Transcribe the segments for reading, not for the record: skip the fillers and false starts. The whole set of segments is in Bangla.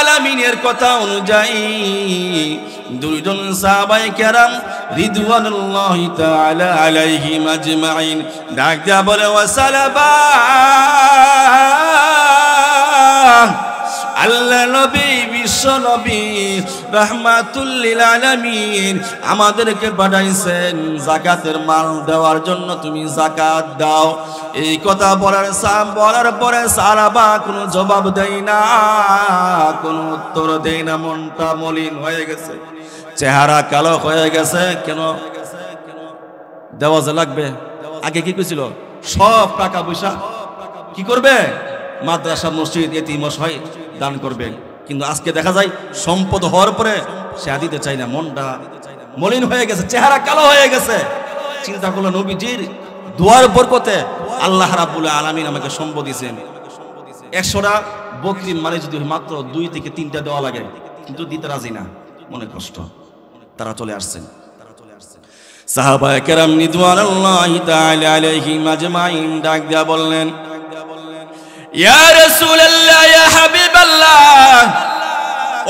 আলামিনের কথা অনুযায়ী দুইজন সাহাবায়ে কেরাম রিদওয়ানুল্লাহি তাআলা আলাইহিম আজমাইন ডাক দিয়া বলে ওয়াসালাবা আল্লাহ নবী বিশ্ব নবী রাহমাতুল লিল আলামিন আমাদেরকে পাঠাইছেন যাকাতের মাল দেওয়ার জন্য, তুমি যাকাত দাও। এই কথা বলার পরে সাহাবা কোনো জবাব দেয় না, কোনো উত্তর দেয় না। মনটা মলিন হয়ে গেছে, চেহারা কালো হয়ে গেছে। কেন দেওয়া যে লাগবে? আগে কি কইছিল? সব টাকা পয়সা কি করবে? মাদ্রাসা, মসজিদ, এতিম অসহায় দান করবে। কিন্তু আজকে দেখা যায় সম্পদ হওয়ার পরে সে দিতে চায় না। মনটা মলিন হয়ে গেছে, চেহারা কালো হয়ে গেছে। চিন্তা করলো নবীজির দোয়ার বরকতে আল্লাহ রাব্বুল আলামিন আমাকে সম্পদ দিয়েছেন। 100টা বকরি মানে যদি মাত্র 2 থেকে 3টা দেওয়া লাগে, কিন্তু দিতে রাজি না, মনে কষ্ট। তারা চলে আসছেন। সাহাবায়ে কেরাম রিদওয়ানুল্লাহি তাআলা আলাইহিম আজমাইন ডাক দিয়া বললেন, ইয়া রাসূলুল্লাহ, ইয়া হাবিবাল্লাহ,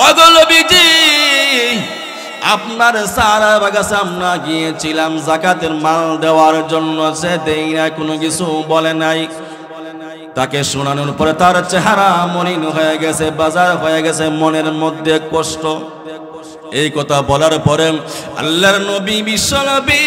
ওগো নবীজি, আপনার সাহাবা কাছে আমরা গিয়েছিলাম যাকাতের মাল দেওয়ার জন্য, সে দেই না, কোনো কিছু বলে নাই। তাকে শোনানোর পরে তার চেহারা মলিন হয়ে গেছে, বাজার হয়ে গেছে, মনের মধ্যে কষ্ট। এই কথা বলার পরে আল্লাহর নবী বিশ্ব নবী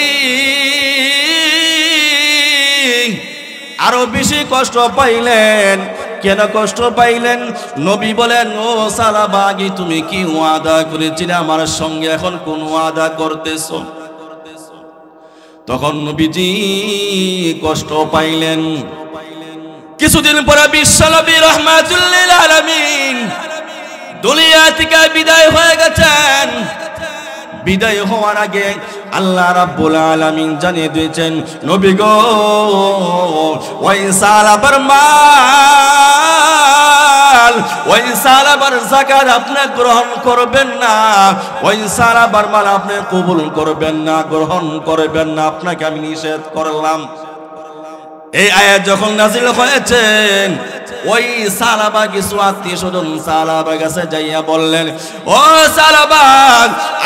আরো বেশি কষ্ট পাইলেন। কেন কষ্ট পাইলেন? নবী বলেন, ও সাহাবা, আগে তুমি কি ওয়াদা করেছিলে আমার সঙ্গে, এখন কোন ওয়াদা করতেছো? তখন নবীজি কষ্ট পাইলেন। কিছুদিন পরে বিশ্ব নবী রাহমাতুল লিল আলামিন দুনিয়া থেকে বিদায় হয়ে গেছেন। বিদায় হওয়ার আগে আল্লাহ রাব্বুল আলামিন জানিয়ে দিয়েছেন, নবী গো, ওই সাহাবার মাল, ওই সাহাবার যাকাত আপনি গ্রহণ করবেন না, ওই সাহাবার মাল আপনি কবুল করবেন না, গ্রহণ করবেন না, আপনাকে আমি নিষেধ করলাম। এই আয়াত যখন নাজিল হয়েছেন, ওই সাহাবা কিছু আত্মীয় স্বজন সাহাবার কাছে যাইয়া বললেন, ও সাহাবা,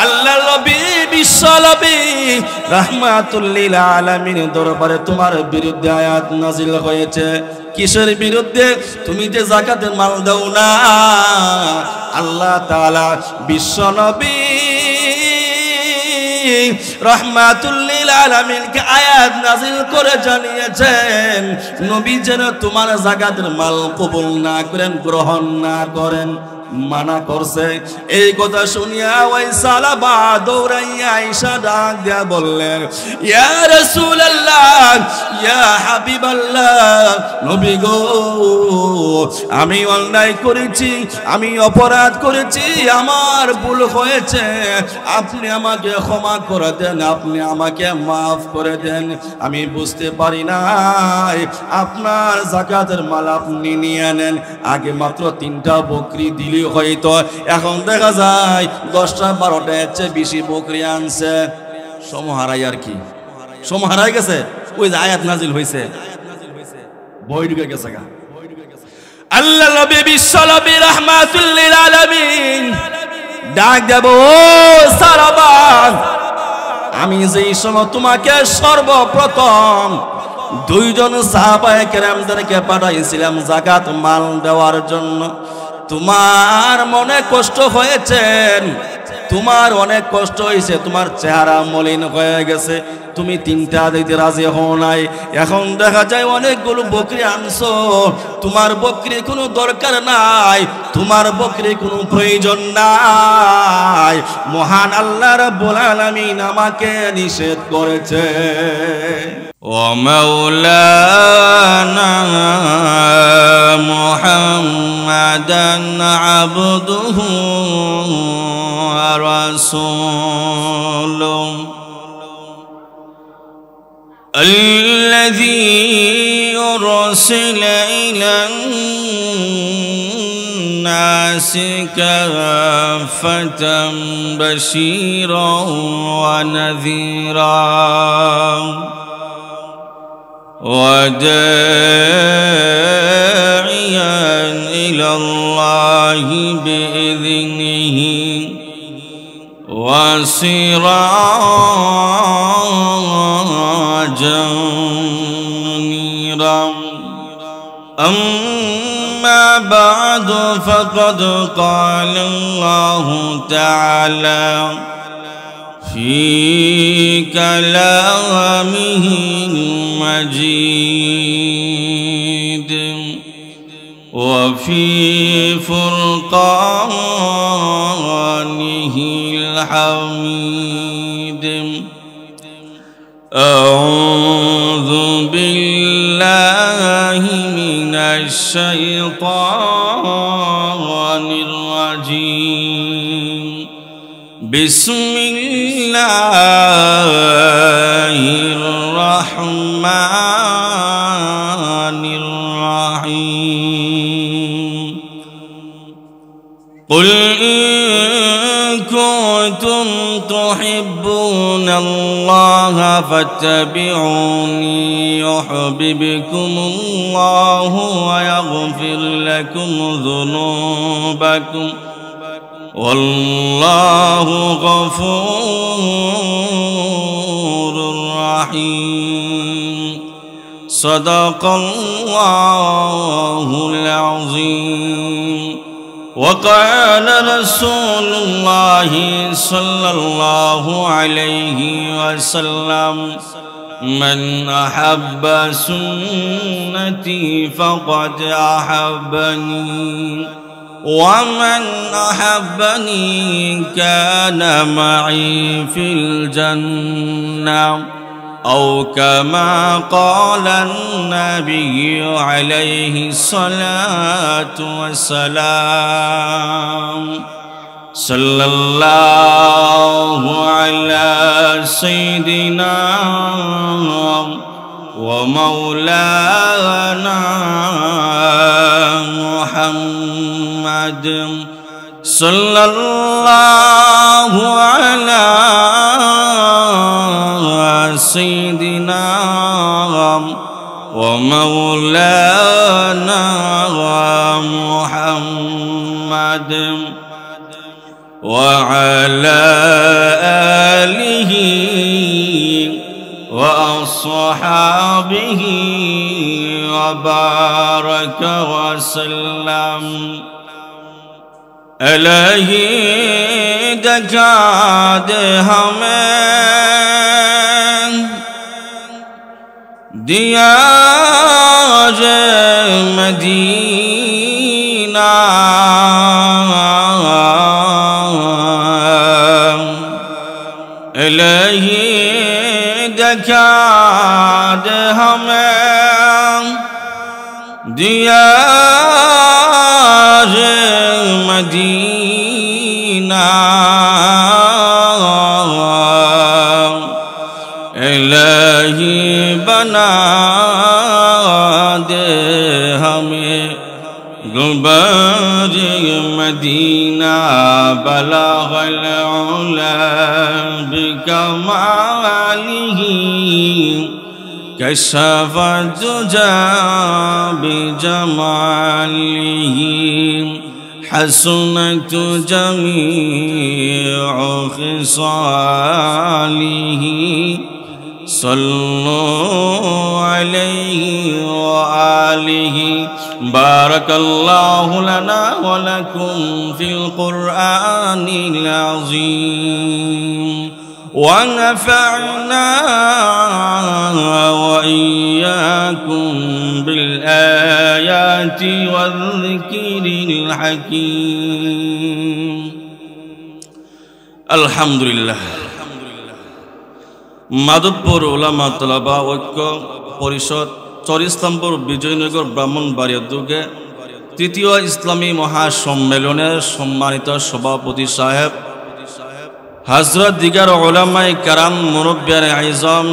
আল্লাহর নবী বিশ্ব নবী রাহমাতুল লিল আলামিনের দরবারে তোমার বিরুদ্ধে আয়াত নাজিল হয়েছে। কিসের বিরুদ্ধে? তুমি যে যাকাতের মাল দাও না। আল্লাহ তাআলা বিশ্ব নবী রাহমাতুল লিল আলামিনকে আয়াত নাজিল করে জানিয়েছেন, নবী যেন তোমার যাকাতের মাল কবুল না করেন, গ্রহণ না করেন, মানা করছে। এই কথা শুনিয়া ওই সাহাবা দৌড়াইয়া আয়েশা ডাক দিয়া বললেন, ইয়া রাসূলুল্লাহ, ইয়া হাবিবাল্লাহ, নবী গো, আমি অন্যায় করেছি, আমি অপরাধ করেছি, আমার ভুল হয়েছে, আপনি আমাকে ক্ষমা করে দেন, আপনি আমাকে মাফ করে দেন। আমি বুঝতে পারি নাই আপনার যাকাতের মাল আপনি নিয়ে নেন। আগে মাত্র 3টা বকরি দিলে হয়তো, এখন দেখা যায় 10টা 12টা এর চেয়ে বেশি বকরি আনছে। সমহারাই আর কি, সমহারাই গেছে। ওই যে আয়াত নাজিল হয়েছে, বই ঢুকে গেছে গা। আল্লাহ নবী বিশ্ব নবী রাহমাতুল লিল আলামিন ডাক দেব, ও সাহাবা, আমি যেই সময় তোমাকে সর্বপ্রথম 2 জন সাহাবায়ে কেরামদেরকে পাঠাইছিলাম যাকাত মাল দেওয়ার জন্য, তোমার মনে কষ্ট হয়েছে, তোমার অনেক কষ্ট হয়েছে, তোমার চেহারা মলিন হয়ে গেছে, তুমি 3টা দিতে রাজি হও নাই। এখন দেখা যায় অনেকগুলো বকরি আনছো, তোমার বকরি কোনো দরকার নাই, তোমার বকরি কোনো প্রয়োজন নাই। মহান আল্লাহ রাব্বুল আলামিন আমাকে নিষেধ করেছে। ও মাওলানা মুহাম্মাদান আবদুহু ওয়া রাসূলুহু الذي يرسل إلى الناس كافة بشيرا ونذيرا وداعيا إلى الله بإذنه وسراجا منيرا أما بعد فقد قال الله تعالى في كلامه المجيد وفي فرقانه الحميد أعوذ بالله من الشيطان الرجيم بسم الله الرحمن الرحيم قل إن كنتم تحبون الله فاتبعوني يحببكم الله ويغفر لكم ذنوبكم والله غفور رحيم صدق الله العظيم وقال رسول الله صلى الله عليه وسلم من أحب سنتي فقد أحبني ومن أحبني كان معي في الجنة أو كما قال النبي عليه الصلاة والسلام صلى الله على سيدنا ومولانا محمد صلى الله على سيدنا ومولانا محمد وعلى آله وأصحابه وبارك وسلم إلهی دکھا دے ہمیں دیا جے مدینہ الہی دکھا دے ہمیں دیا جے مدینہ الہی بنا دے ہمیں غبار مدینہ بلغ العلا بکمالہ کشف الدجى بجمالہ حسنت جميع خصاله صلوا عليه وآله بارك الله لنا ولكم في القرآن العظيم ونفعنا وإياكم بالآيات والذكر الحكيم الحمد لله মাধবপুর উলামা তলাবা ঐক্য পরিষদ চর-ইসলামপুর বিজয়নগর ব্রাহ্মণবাড়িয়া দুর্গে তৃতীয় ইসলামী মহাসম্মেলনের সম্মানিত সভাপতি সাহেব হযরত দিগার উলামায়ে কেরাম মুরব্বিয়ানে আইজম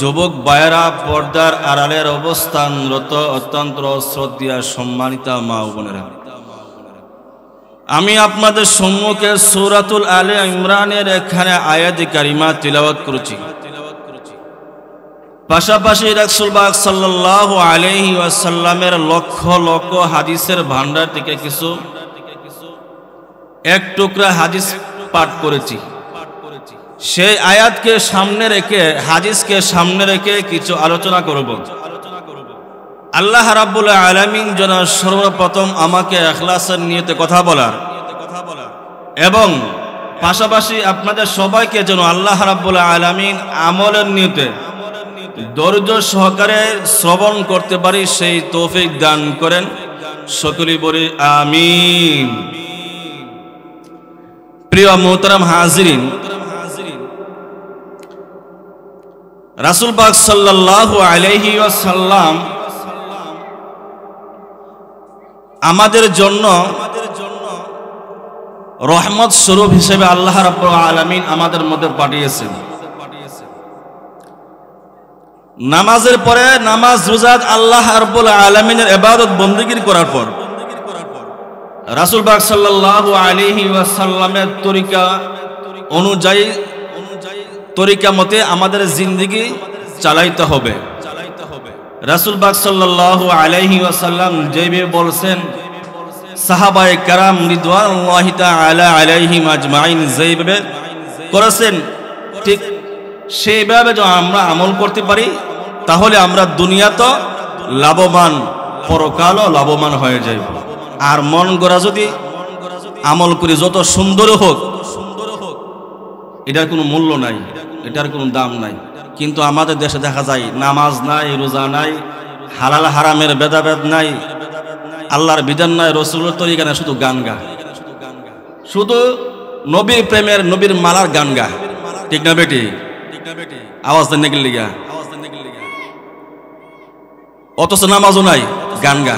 যুবক ভাইয়েরা পর্দার আড়ালের অবস্থানরত অত্যন্ত শ্রদ্ধেয় সম্মানিত মা ও বোনেরা আমি আপনাদের সম্মুখে সূরাতুল আলে ইমরানের এখানে আয়াত কারিমা তিলাওয়াত করেছি পাশাপাশি রাসূল পাক সাল্লাল্লাহু আলাইহি ওয়াসাল্লামের লক্ষ লক্ষ হাদিসের ভান্ডার থেকে কিছু এক টুকরা হাদিস পাঠ করেছি সেই আয়াতকে সামনে রেখে, হাদিসকে সামনে রেখে কিছু আলোচনা করব। আল্লাহ রাব্বুল আলামিন যেন সর্বপ্রথম আমাকে ইখলাসের নিয়তে কথা বলার এবং পাশাপাশি আপনাদের সবাইকে যেন আল্লাহ রাব্বুল আলামিন আমলের নিয়তে ধৈর্য সহকারে শ্রবণ করতে পারি সেই তৌফিক দান করেন। সকলেই বলি আমিন। প্রিয় মুহতারাম হাজিরিন, রাসূল পাক সাল্লাল্লাহু আলাইহি ওয়াসাল্লাম আমাদের জন্য রহমত স্বরূপ হিসেবে আল্লাহ রাব্বুল আলামিন আমাদের মধ্যে পাঠিয়েছেন। নামাজের পরে নামাজ রোজাত আল্লাহ রাব্বুল আলামিনের ইবাদত বন্দেগী করার পর রাসূল পাক সাল্লাল্লাহু আলাইহি ওয়াসাল্লামের তরিকা অনুযায়ী তরিকা মতে আমাদের জিন্দেগি চালাইতে হবে। রাসূল পাক সাল্লাল্লাহু আলাইহি ওয়াসাল্লাম যেভাবে বলছেন, সাহাবায়ে কেরাম রিদওয়ানুল্লাহি তাআলা আলাইহিম আজমাইন যেভাবে করেছেন, ঠিক সেইভাবে যদি আমরা আমল করতে পারি তাহলে আমরা দুনিয়াতে লাভবান, পরকালও লাভবান হয়ে যাইব। আর মন গড়া যদি আমল করি যত সুন্দর হোক, এটার কোনো মূল্য নাই, এটার কোনো দাম নাই। কিন্তু আমাদের দেশে দেখা যায় নামাজ নাই, রোজা নাই, হালাল হারামের ভেদাভেদ নাই, আল্লাহর বিধান নাই, রসুলের তরিকা নাই, শুধু গান গা, শুধু নবীর প্রেমের নবীর মালার গান গা। ঠিক না বেটি? আওয়াজ দেন নাকি লিগা? অথচ নামাজও নাই, গান গা।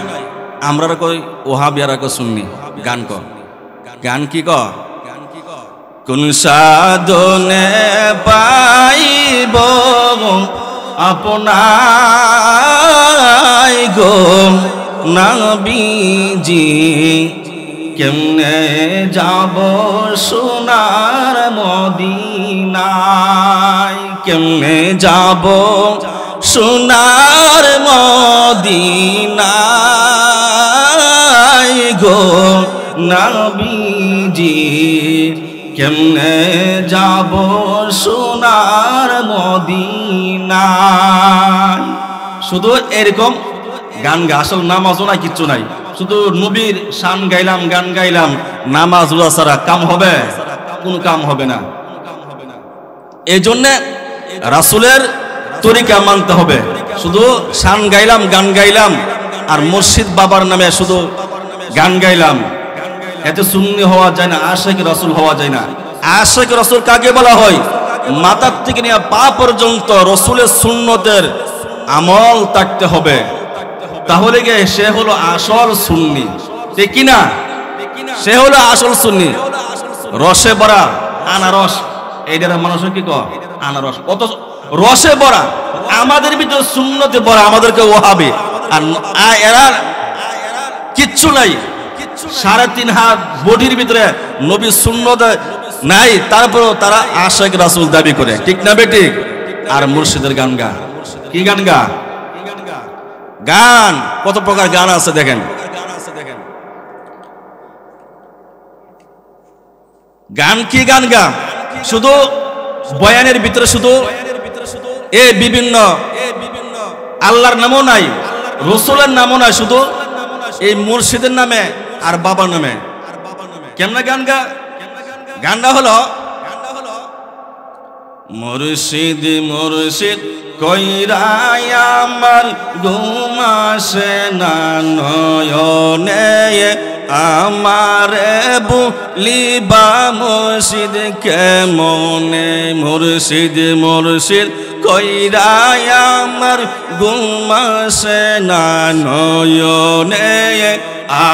আমরা কই ওহাবিয়ারা কই সুন্নি, গান ক, গান কি ক? কোন সাধনে পাইব আপনাই গো নবীজি, কেমনে যাব সোনার মদিনায়, কেমনে যাব সোনার মদিনায় গো নবীজি, কেমনে যাব সোনার মদিনায়। শুধু এরকম গান গা, আসল নামাজও নাই, কিচ্ছু নাই, শুধু নবীর শান গাইলাম, গান গাইলাম। নামাজ রোজা ছাড়া কাম হবে? কোনো কাম হবে না। এই জন্যে রাসূলের তরিকা মানতে হবে। শুধু শান গাইলাম, গান গাইলাম আর মুর্শিদ বাবার নামে শুধু গান গাইলাম, এতে সুন্নি হওয়া যায় না, আশিক রাসূল হওয়া যায় না। আশিক রাসূল কাকে বলা হয়? মাথার থেকে নিয়ে পা পর্যন্ত রাসূলের সুন্নতের আমল থাকতে হবে, তাহলে গিয়ে সে হলো আসল সুন্নি। ঠিক কিনা? সে হলো আসল সুন্নি। রসে ভরা আনারস, এইটার মানুষের কি কয়? আনারস। অত রসে ভরা, আমাদের ভিতরে সুন্নতে ভরা, আমাদেরকে ওহাবি। আর এরা কিচ্ছু নাই, 3.5 হাত বডির ভিতরে নবী সুন্নত নাই, তারপরেও তারা আশিক রাসূল দাবি করে। ঠিক না বেটি? আর মুর্শিদের গান গা। কি গান গা? গান কত প্রকার গান আছে দেখেন। গান কি গান গা? শুধু বয়ানের ভিতরে শুধু বিভিন্ন আল্লাহর নামও নাই, রসুলের নামও নাই, শুধু এই মুর্শিদের নামে আর বাবার নামে। কেমনে গান গা? গানটা হলো মুর্শিদ মুর্শিদ কইরাই আমার ঘুম আসে না নয়নে, আমারে বলিবা মুর্শিদ কেমনে, মুর্শিদ মুর্শিদ কইরাই আমার ঘুম আসে না নয়নে,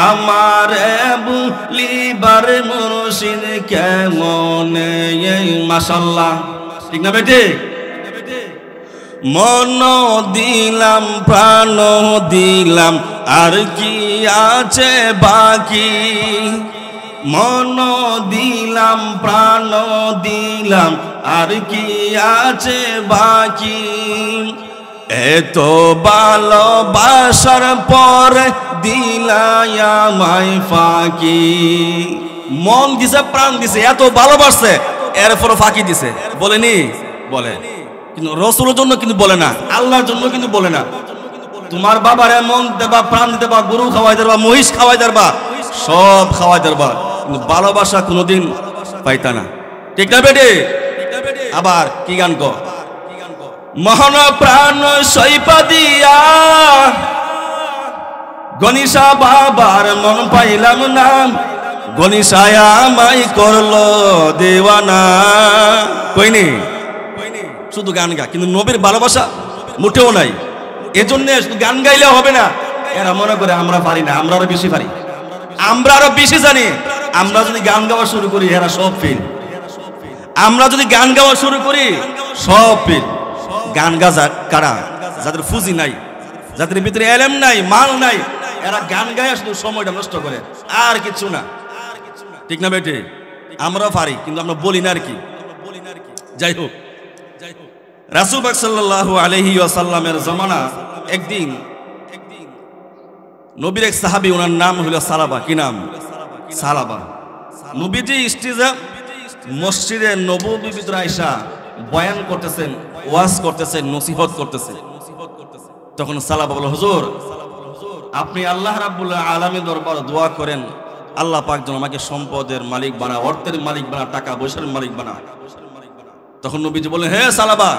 আমারে বলিবার মুর্শিদ কেমনে। মাশাআল্লাহ, ঠিক না বেটি? মন দিলাম, প্রাণ দিলাম, আর কি আছে বাকি, মন দিলাম, প্রাণ দিলাম, আর কি আছে বাকি, এত ভালোবাসার পর দিলাই আমায় ফাঁকি। মন দিছে, প্রাণ দিছে, এত ভালোবাসছে, এরপরও ফাঁকি দিছে, বলেনি? বলে, কিন্তু রসুলের জন্য কিন্তু বলে না, আল্লাহর জন্য কিন্তু বলে না। তোমার বাবার মন দেবা, প্রাণ দিতে বা, গরু খাওয়াই দেবা, মহিষ খাওয়াই দেবা, সব খাওয়াই দেবা, কিন্তু ভালোবাসা কোনোদিন পাইতা না। ঠিক না বেটে? আবার কি গান কো, মহন প্রাণ সইপা দিয়া গনিশা বাবার মন পাইলাম না, গনিশায়া মাই করলো দেওয়ানা। কইনি? শুধু গান গা, কিন্তু নবীর ভালোবাসা মোটেও নাই। এজন্য শুধু গান গাইলে হবে না। এরা মনে করে আমরা পারি না, আমরা আরো বেশি পারি, আমরা আরো বেশি জানি। আমরা যদি গান গাওয়া শুরু করি, এরা সব ফেল। আমরা যদি গান গাওয়া শুরু করি, সব ফেল। গান গাজা কারা? যাদের ফুজি নাই, যাদের ভিতরে এলেম নাই, মাল নাই, এরা গান গায় শুধু সময়টা নষ্ট করে, আর কিছু না। ঠিক না বেটে? আমরাও পারি, কিন্তু আমরা বলি না আর কি। যাই হোক, রাসূল পাক সাল্লাল্লাহু আলাইহি ওয়াসাল্লামের জামানা একদিন নবীর এক সাহাবী, ওনার নাম হলো সালাবা। কি নাম? সালাবা। নবীজি স্টেজে মসজিদে নববীর ভিতরে আয়েশা বয়ান করতেছেন, ওয়াজ করতেছেন, নসিহত করতেছেন। তখন সালাবা বলে, হুজুর আপনি আল্লাহ রাব্বুল আলামিনের দরবারে দোয়া করেন, আল্লাহ পাক যেন আমাকে সম্পদের মালিক বানা, অর্থের মালিক বানা, টাকা পয়সার মালিক বানা। তখন নবীজি বলেন, হে সালাবা,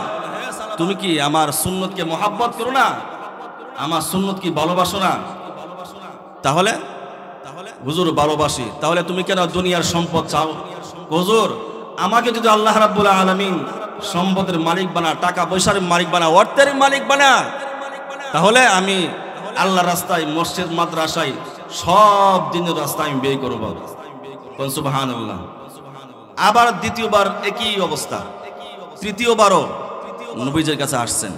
তুমি কি আমার সুন্নতকে মহাব্বত করো না? আমার সুন্নত কি ভালোবাসো না? তাহলে হুজুর ভালোবাসি। তাহলে তুমি কেন দুনিয়ার সম্পদ চাও? হুজুর আমাকে যদি আল্লাহ রাব্বুল আলামিন সম্পদের মালিক বানা, টাকা পয়সার মালিক বানা, অর্থের মালিক বানা, তাহলে আমি আল্লাহর রাস্তায়, মসজিদ মাদ্রাসায়, সব দিনের রাস্তায় আমি ব্যয় করব। সুবহানাল্লাহ। আবার দ্বিতীয়বার একই অবস্থা, তৃতীয়বারও নবীজির কাছে আসছেন।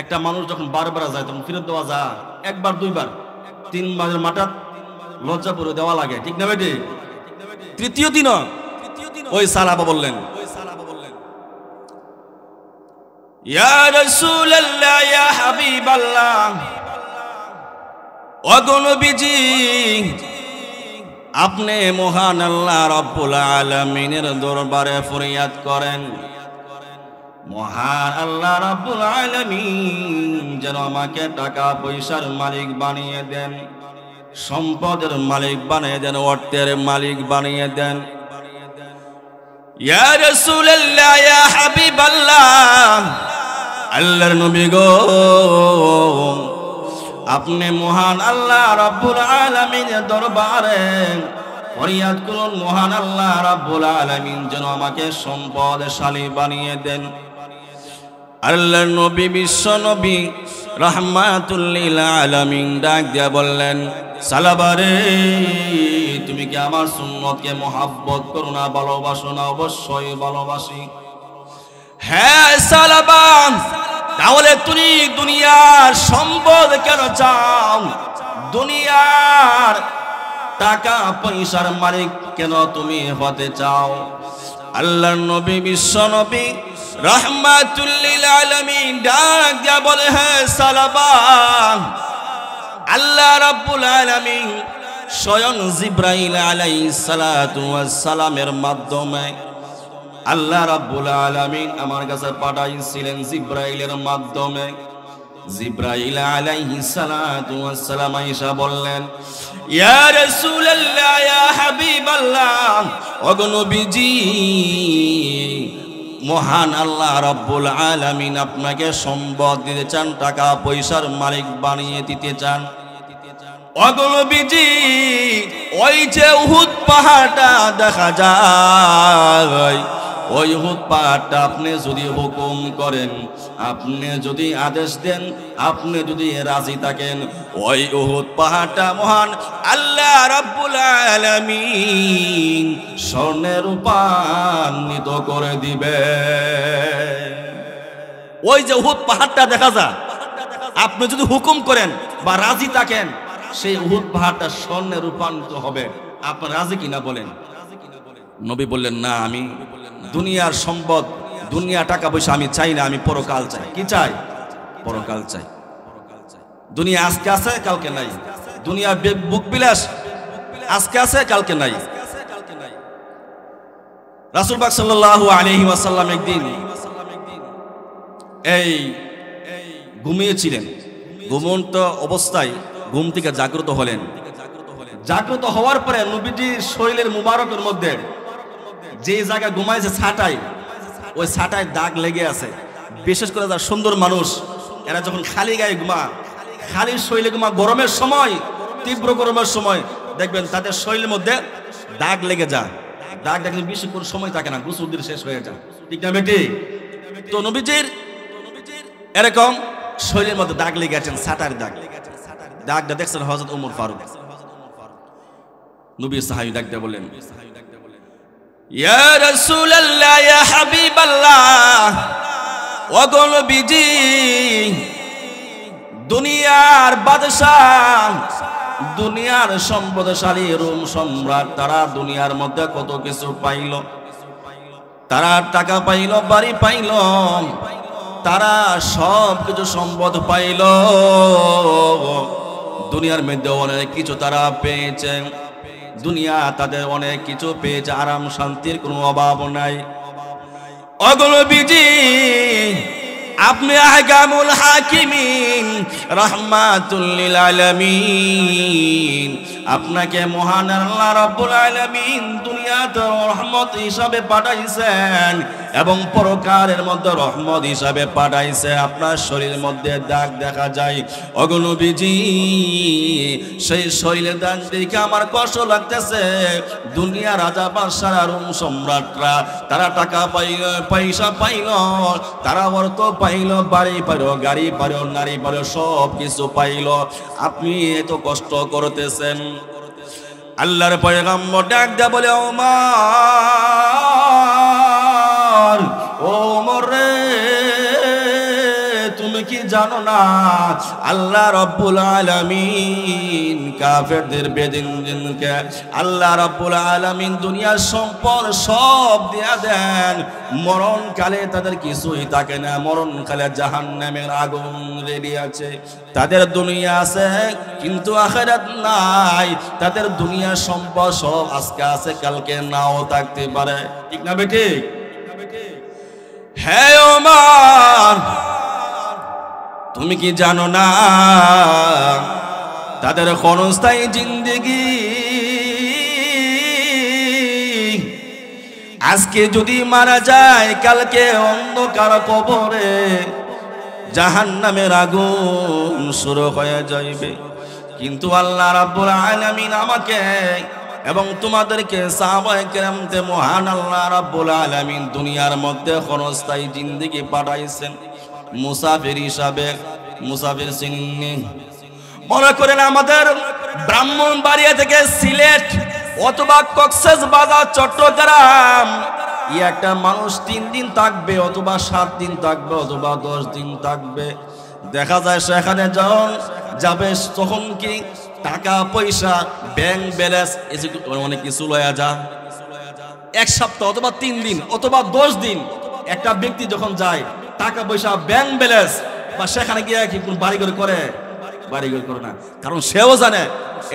একটা মানুষ যখন বারবার যায় তখন ফেরত দেওয়া যায়, একবার দুইবার, তিনবারের মাটা লজ্জা করে দেওয়া লাগে। ঠিক না বেটি? তৃতীয় দিন ওই সালাবা বললেন, ইয়া রাসূলুল্লাহ, ইয়া হাবিবাল্লাহ, ও নবীজি, আপনি মহান আল্লাহ রাব্বুল আলামিনের দরবারে ফরিয়াদ করেন, মহান আল্লাহ রাব্বুল আলামিন যেন আমাকে টাকা পয়সার মালিক বানিয়ে দেন, সম্পদের মালিক বানিয়ে দেন, অর্থের মালিক বানিয়ে দেন। ইয়া রাসূলুল্লাহ, ইয়া হাবিবাল্লাহ, আল্লাহর নবী গো, আপনি মহান আল্লাহ রাব্বুল আলামিনের দরবারে ফরিয়াদ করুন, মহান আল্লাহ রাব্বুল আলামিন যেন আমাকে সম্পদশালী বানিয়ে দেন। আল্লাহর নবী, বিশ্ব নবী রাহমাতুল লিল আলামিন ডাক দিয়া বললেন, সালাবারে, তুমি কি আমার সুন্নতকে মহাব্বত করো না, ভালোবাসো না? অবশ্যই ভালোবাসি। হ্যাঁ সালাবা, তাহলে তুমি দুনিয়ার সম্পদ কেন চাও? দুনিয়ার টাকা পয়সার মালিক কেন তুমি হতে চাও? আল্লাহর নবী, বিশ্ব নবী রাহমাতুল লিল আলামিন ডাক দিয়া বলে, হ্যাঁ সালাবা, আল্লাহ রাব্বুল আলামিন স্বয়ং জিবরাইল আলাইহিস সালাতু ওয়াস সালামের মাধ্যমে আল্লাহ রাব্বুল আলামিন আমার কাছে পাঠাইছিলেন জিবরাইলের মাধ্যমে। জিবরাইল আলাইহিস সালাতু ওয়াস সালাম আয়েশা বললেন, ইয়া রাসূলুল্লাহ, ইয়া হাবিবাল্লাহ, ও নবীজি, মহান আল্লাহ রাব্বুল আলামিন আপনাকে সম্পদ দিতে চান, টাকা পয়সার মালিক বানিয়ে দিতে চান। ও নবীজি, ওই যে উহুদ পাহাড়টা দেখা যায়, ওই উহুদ পাহাড়টা আপনি যদি হুকুম করেন, আপনি যদি আদেশ দেন, আপনি যদি রাজি থাকেন, ওই উহুদ পাহাড়টা মহান আল্লাহ রাব্বুল আলামিন স্বর্ণে রূপান্বিত করে দিবে। ওই যে উহুদ পাহাড়টা দেখা যায়, আপনি যদি হুকুম করেন বা রাজি থাকেন, সেই উহুদ পাহাড়টা স্বর্ণে রূপান্তরিত হবে। আপনি রাজি কিনা বলেন? নবী বললেন, না, আমি দুনিয়ার সম্পদ, দুনিয়া টাকা পয়সা আমি চাই না, আমি পরকাল চাই। কি চাই? পরকাল চাই। দুনিয়া আজকে আছে, কালকে নাই। দুনিয়া বুক বিলাস, আজকে আছে, কালকে নাই। রাসূল পাক সাল্লাল্লাহু আলাইহি ওয়াসাল্লাম একদিন এই ঘুমিয়েছিলেন। ঘুমন্ত অবস্থায় ঘুম থেকে জাগ্রত হলেন। জাগ্রত হওয়ার পরে নবীজির শরীরের মুবারকের মধ্যে যে জায়গায় ঘুমাইছে ছাটাই, ওই ছাটায় দাগ লেগে আছে। বিশেষ করে যারা সুন্দর মানুষ এরা যখন খালি গায়ে ঘুমা, খালি শরীরে ঘুমা, গরমের সময়, তীব্র গরমের সময় দেখবেন তাদের শরীরের মধ্যে দাগ লেগে যায়। দাগ দেখলে বেশি কোনো সময় থাকে না, গোসল দিয়ে শেষ হয়ে যায়, ঠিক না বেটি? তো নবীজির এরকম শরীরের মধ্যে দাগ লেগে আছেন, ছাটার দাগ। দাগটা দেখছেন হযরত ওমর ফারুক। নবীর সাহাবী ডাকতে বলেন, ইয়া রাসূলুল্লাহ, ইয়া হাবিবাল্লাহ, ও গো নবীজি, দুনিয়ার বাদশাহ, দুনিয়ার সম্পদশালী রোম সম্রাট, তারা দুনিয়ার মধ্যে কত কিছু পাইল। তারা টাকা পাইল, বাড়ি পাইল, তারা সব কিছু সম্পদ পাইল। দুনিয়ার মধ্যে অনেক কিছু তারা পেয়েছে। দুনিয়া তাদের অনেক কিছু পেয়েছে, আরাম শান্তির কোনো অভাব নাই। ও গো নবীজি, আপনি আহকামুল হাকিমিন, রাহমাতুল লিল আলামিন, আপনাকে মহান আল্লাহ রাব্বুল আলামিন দুনিয়াতে রহমত হিসাবে পাঠাইছেন এবং পরকালের মধ্যে রহমত হিসাবে পাঠাইছে। আপনার শরীরের মধ্যে দাগ দেখা যায়। ও গো নবীজি, সেই শরীরের দাগ দেখে আমার কষ্ট লাগতেছে। দুনিয়া রাজা বাদশাহ রোম সম্রাটরা তারা টাকা পাইল, পয়সা পাইল, তারা অর্থ পাইল, বাড়ি পাইল, গাড়ি পাইল, নারী পাইল, সব কিছু পাইল। আপনি এত কষ্ট করতেছেন। আল্লাহর পয়গম্বর ডাক দেয়া বলে, ওমর, ওমর রে, তুমি কি জানো না আল্লাহ রাব্বুল আলামিন কাফেরদের বেদিনকে আল্লাহ রাব্বুল আলামিন দুনিয়ার সম্পদ সব দিয়া দেন, মরণকালে তাদের কিছুই থাকে না। মরণকালে জাহান্নামের আগুন রেডি আছে। তাদের দুনিয়া আছে কিন্তু আখিরাত নাই। তাদের দুনিয়ার সম্পদ সব আজকে আছে, কালকে নাও থাকতে পারে, ঠিক না বেটি? হে ওমর, তুমি কি জানো না তাদের ক্ষণস্থায়ী জিন্দেগি আজকে যদি মারা যায়, কালকে অন্ধকার কবরে জাহান্নামের আগুন শুরু হয়ে যাইবে। কিন্তু আল্লাহ রাব্বুল আলামিন আমাকে এবং তোমাদেরকে সাহাবায়ে কেরামতে মহান আল্লাহ রাব্বুল আলামিন দুনিয়ার মধ্যে ক্ষণস্থায়ী জিন্দেগি পাঠাইছেন মুসাফির হিসাবে। মুসাফির চিনেন? মনে করেন আমাদের ব্রাহ্মণবাড়িয়া থেকে সিলেট অথবা কক্সবাজার, চট্টগ্রাম, একটা মানুষ 3 দিন থাকবে অথবা 7 দিন থাকবে অথবা 10 দিন থাকবে। দেখা যায় সেখানে যখন যাবে তখন কি টাকা পয়সা, ব্যাংক ব্যালেন্স অনেক কিছু লয়া যা। 1 সপ্তাহ অথবা 3 দিন অথবা 10 দিন একটা ব্যক্তি যখন যায়, টাকা পয়সা, ব্যাংক ব্যালেন্স, বা সেখানে গিয়ে কি কোন বাড়িঘর করে? বাড়িঘর করে না। কারণ সেও জানে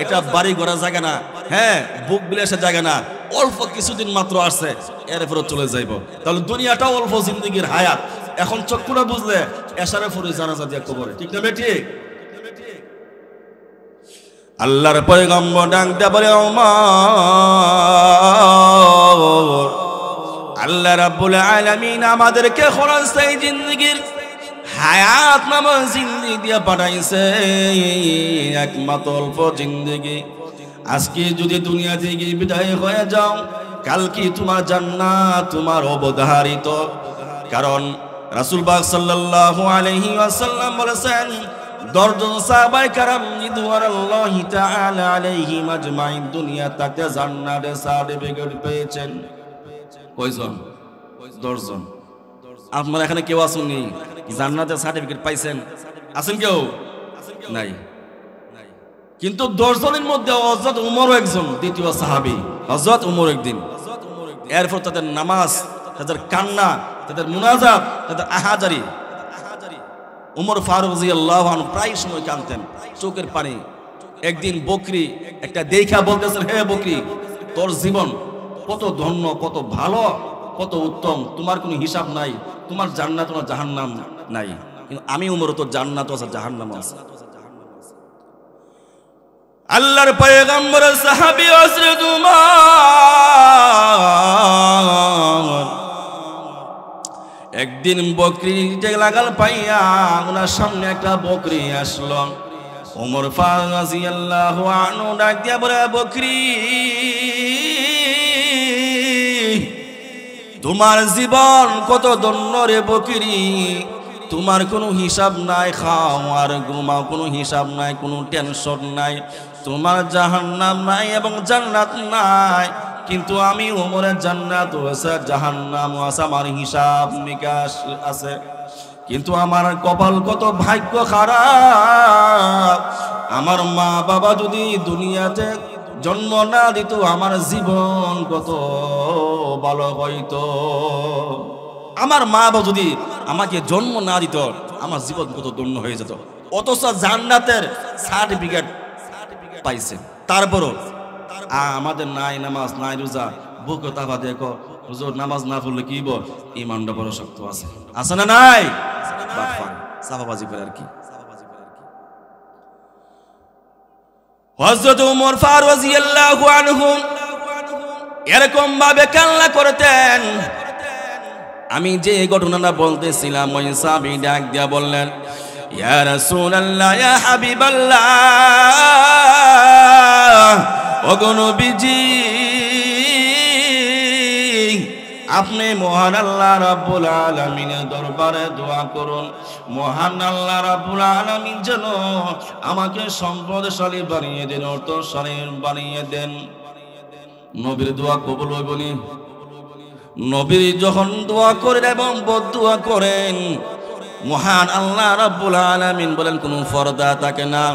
এটা বাড়ি ঘরের জায়গা না, হ্যাঁ, বুক বিলাসের জায়গা না, অল্প কিছুদিন মাত্র আসছে, এরপরে চলে যাইব। তাহলে দুনিয়াটাও অল্প জিন্দেগির হায়াত। এখন চক্ষুরা বুঝলে এসারে ফুরে জানাজা দিয়ে কবরে, ঠিক না বেটি? আল্লাহর পয়গম্বর ডাক দেয়া বলে, ওমর, আল্লাহ রাব্বুল আলামিন আমাদেরকে ক্ষণস্থায়ী জিন্দেগির হায়াত নামক জিন্দেগি দিয়ে পাঠাইছে, একমাত্র অল্প জিন্দেগি। আজকে যদি দুনিয়া থেকে বিদায় হয়ে যাও, কালকে তোমার জান্নাত তোমার অবধারিত। কারণ রাসূল পাক সাল্লাল্লাহু আলাইহি ওয়াসাল্লাম বলেছেন, 10 জন সাহাবায়ে কেরাম রিদওয়ানুল্লাহি তাআলা আলাইহিম আজমাইন দুনিয়া তাতে জান্নাতের সার্টিফিকেট পেয়েছেন। কয়জন? 10 জন। আপনারা এখানে কেউ আসেননি জান্নাতের সার্টিফিকেট পাইছেন? আছেন কেউ? নাই। কিন্তু 10 জনের মধ্যে হযরত উমরও একজন, দ্বিতীয় সাহাবী। হযরত উমর একদিন, এরপর তাদের নামাজ, তাদের কান্না, তাদের মুনাজাত, তাদের আহাজারি, উমর ফারুক রাদিয়াল্লাহু আনহু প্রায় সময় কাঁদতেন, চোখের পানি। একদিন বকরি একটা দেখা বলতেছেন, হে বকরি, তোর জীবন কত ধন্য, কত ভালো, কত উত্তম, তোমার কোনো হিসাব নাই, তোমার জান্নাত না জাহান্নাম নাই, কিন্তু আমি উমর তো জান্নাত আছে জাহান্নাম আছে। আল্লাহর পয়গম্বর সাহাবী হযরত উমর একদিন বকরি লাগাল পাইয়া ওনার সামনে একটা বকরি আসলো। ওমর ফারুক রাদিয়াল্লাহু আনহু ডাক দিয়া বলে, বকরি তোমার জীবন কত ধন্য রে বকরি, তোমার কোনো হিসাব নাই, খাও আর ঘুমাও, কোনো হিসাব নাই, কোনো টেনশন নাই, তোমার জাহান্নাম নাই এবং জান্নাত নাই, কিন্তু আমি ওমরের জান্নাত আছে জাহান্নাম আছে, আমার হিসাব নিকাশ আছে। কিন্তু আমার কপাল কত ভাগ্য খারাপ, আমার মা বাবা যদি দুনিয়াতে জন্ম না দিত আমার জীবন কত ভালো হইতো, আমার মা বাবা যদি আমাকে জন্ম না দিত আমার জীবন কত ধন্য হয়ে যেত। অথচ জান্নাতের সার্টিফিকেট পাইছে, তারপরও আমাদের নাই নামাজ নাই রোজা, বুকে তাবা দেখো হুজুর নামাজ না পড়লে কি বল, ইমানটা বড় শক্ত আছে, আছে না নাই? সাফাবাজি করে আর কি। হযরত ওমর ফারুক রাদিয়াল্লাহু আনহু এরকম ভাবে কান্না করতেন। আমি যে ঘটনাটা বলতেছিলাম ওই সাহাবী ডাক দিয়া বললেন, ইয়া রাসূলুল্লাহ, ইয়া হাবিবাল্লাহ, ওগো নবীজি আপনি মহান আল্লাহ রাব্বুল আলামিনের দরবারে দোয়া করুন, মহান আল্লাহ রাব্বুল আলামিন যেন আমাকে সম্পদশালী বানিয়ে দেন, অর্থশালী বানিয়ে দেন। নবীর দোয়া কবুল হইবনি? নবী যখন দোয়া করেন এবং বদদোয়া করেন, মহান আল্লাহ রাব্বুল আলামিন বলেন কোনো পর্দা থাকে না।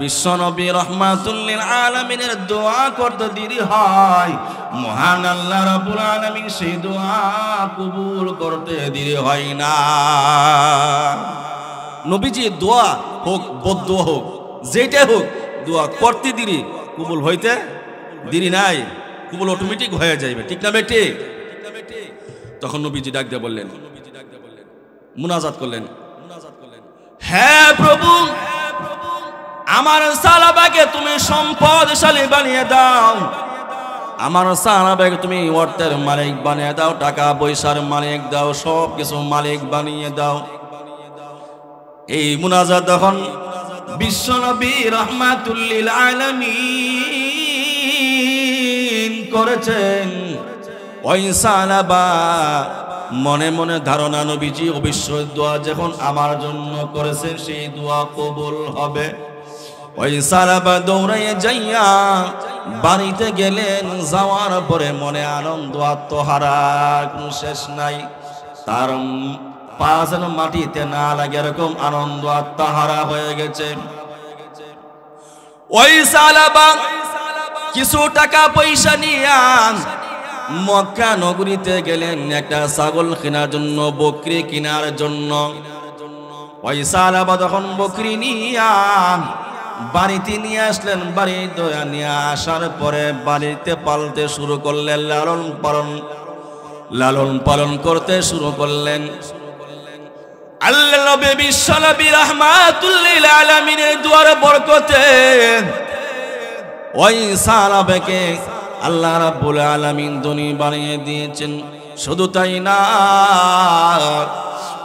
বিশ্ব নবী রাহমাতুল লিল আলামিনের দোয়া করতে দেরি হয়, মহান আল্লাহ রাব্বুল আলামিন সেই দোয়া কবুল করতে দেরি হয় না। নবীজি দোয়া হোক বদদোয়া হোক যেটা হোক, দোয়া করতে দেরি, কবুল হইতে দেরি নাই, কবুল অটোমেটিক হয়ে যাবে, ঠিক না বেটি? তখন নবীজি ডাক দিয়ে বললেন, মুনাজাত করলেন, হ্যাঁ প্রভু, আমার সাহাবাকে তুমি সম্পদশালী বানিয়ে দাও, আমার সাহাবাকে তুমি অর্থের মালিক বানিয়ে দাও, টাকা পয়সার মালিক দাও, সব কিছু মালিক বানিয়ে দাও। এই মুনাজাত তখন বিশ্বনবী রাহমাতুল লিল আলামিন করেছেন। ওই সাহাবা মনে মনে ধারণা নবীজি অবশ্যই দোয়া যখন আমার জন্য করেছেন সেই দোয়া কবুল হবে। ওই সাহাবা দৌড়াইয়ে যাইয়া বাড়িতে গেলেন, যাওয়ার পরে মনে আনন্দ আত্মহারা কোনো শেষ নাই, তার পা যেন মাটিতে না লাগে এরকম আনন্দ আত্মহারা হয়ে গেছে। ওই সাহাবা কিছু টাকা পয়সা নিয়ে মক্কা নগরীতে গেলেন একটা ছাগল কেনার জন্য, বকরি কেনার জন্য। ওই সাহাবা তখন বকরি নিয়ে বাড়িতে নিয়ে আসলেন, বাড়িতে নিয়ে আসার পরে বাড়িতে পালতে শুরু করলেন, লালন পালন করতে শুরু করলেন। আল্লাহ নবী বিশ্ব নবী রাহমাতুল লিল আলামিনের দুয়ার বরকতে ওই সাহাবাকে আল্লাহ রাব্বুল আলামিন ধনী বানিয়ে দিয়েছেন। শুধু তাই না,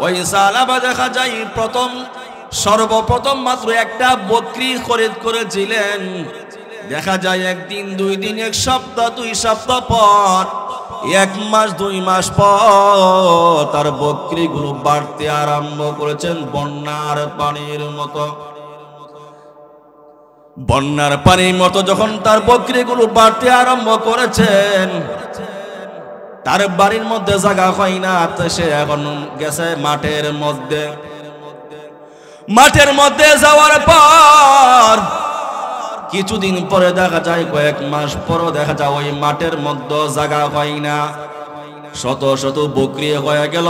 ওই সাহাবা দেখা যায় সর্বপ্রথম মাত্র একটা বকরি খরিদ করেছিলেন। দেখা যায় একদিন, দুই দিন, এক সপ্তাহ, দুই সপ্তাহ পর, এক মাস, 2 মাস পর তার বকরিগুলো বাড়তে আরম্ভ করেছেন বন্যার পানির মতো। বন্যার পানির মতো যখন তার বকরিগুলো বাড়তে আরম্ভ করেছেন, তার বাড়ির মধ্যে জায়গা হয় না, সে এখন গেছে মাঠের মধ্যে যাওয়ার পর কিছুদিন পরে দেখা যায়, কয়েক মাস পরও দেখা যায় ওই মাঠের মধ্যে জায়গা হয় না। শত শত বকরি হয়ে গেল,